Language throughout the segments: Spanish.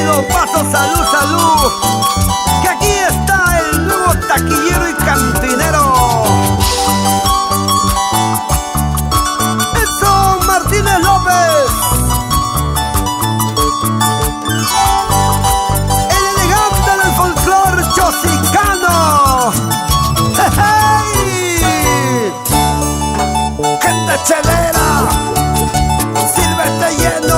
Bienvenido, paso, salud, salud. Que aquí está el nuevo taquillero y cantinero. Edson Martínez López. El elegante del folclor chosicano. ¡Hey! Gente chelera. Sírvete lleno.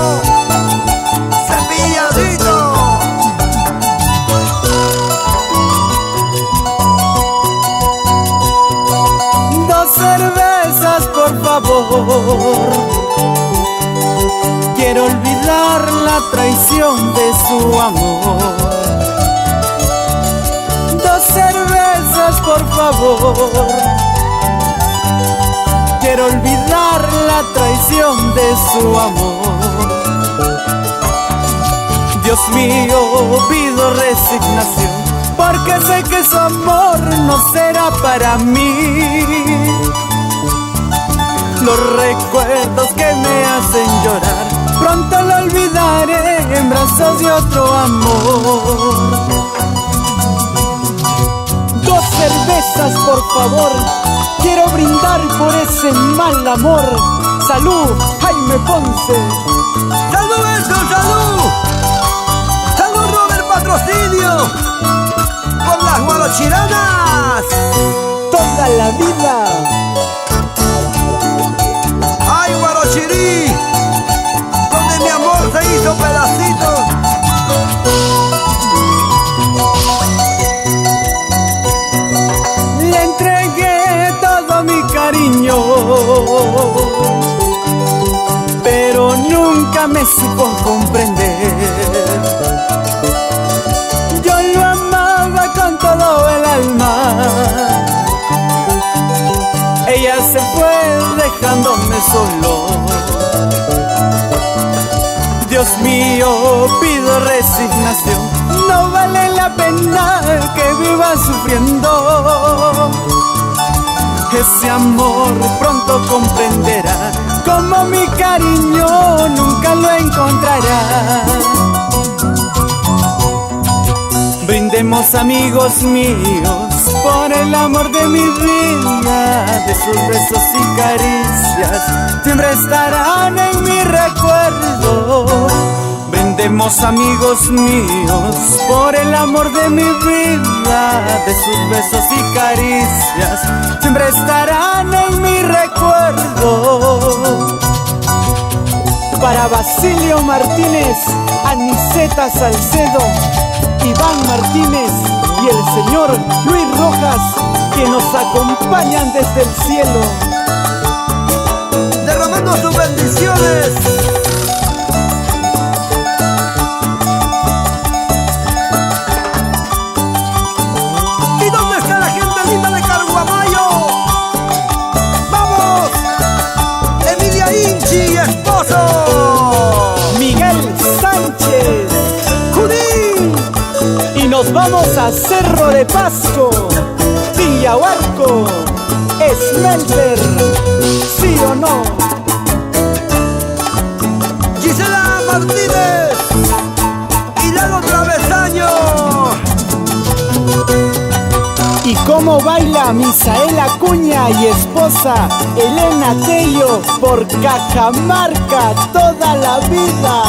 Cervezas, por favor. Quiero olvidar la traición de su amor. Dos cervezas, por favor. Quiero olvidar la traición de su amor. Dios mío, pido resignación, porque sé que su amor no será para mí. Los recuerdos que me hacen llorar, pronto lo olvidaré en brazos de otro amor. Dos cervezas, por favor. Quiero brindar por ese mal amor. Salud, Jaime Ponce. ¡Salud, eso, salud! ¡Salud, Robert Patrocinio! ¡Por las guarochiranas! Toda la vida. ¡Ay, Guarochirí! Donde mi amor se hizo pedacitos. Le entregué todo mi cariño, pero nunca me supo comprender. Yo lo amaba con todo el alma. Ella se fue dejándome solo. Dios mío, pido resignación. No vale la pena que viva sufriendo. Ese amor pronto comprenderá, como mi cariño nunca lo encontrará. Brindemos, amigos míos, por el amor de mi vida, de sus besos y caricias, siempre estarán en mi recuerdo. Brindemos, amigos míos, por el amor de mi vida, de sus besos y caricias, siempre estarán en mi recuerdo. Para Basilio Martínez, Aniceta Salcedo, Iván Martínez y el señor Luis Rojas, que nos acompañan desde el cielo, derramando sus bendiciones. ¿Y dónde está la gente linda de Carguamayo? ¡Vamos! Emilia Inchi, esposo. Miguel Sánchez, Junín. y nos vamos a Cerro de Pasco, Villahuarco, Smelter, ¿sí o no? Gisela Martínez y Lalo Travesaño. Y cómo baila Misael Acuña y esposa Elena Tello por Cajamarca toda la vida.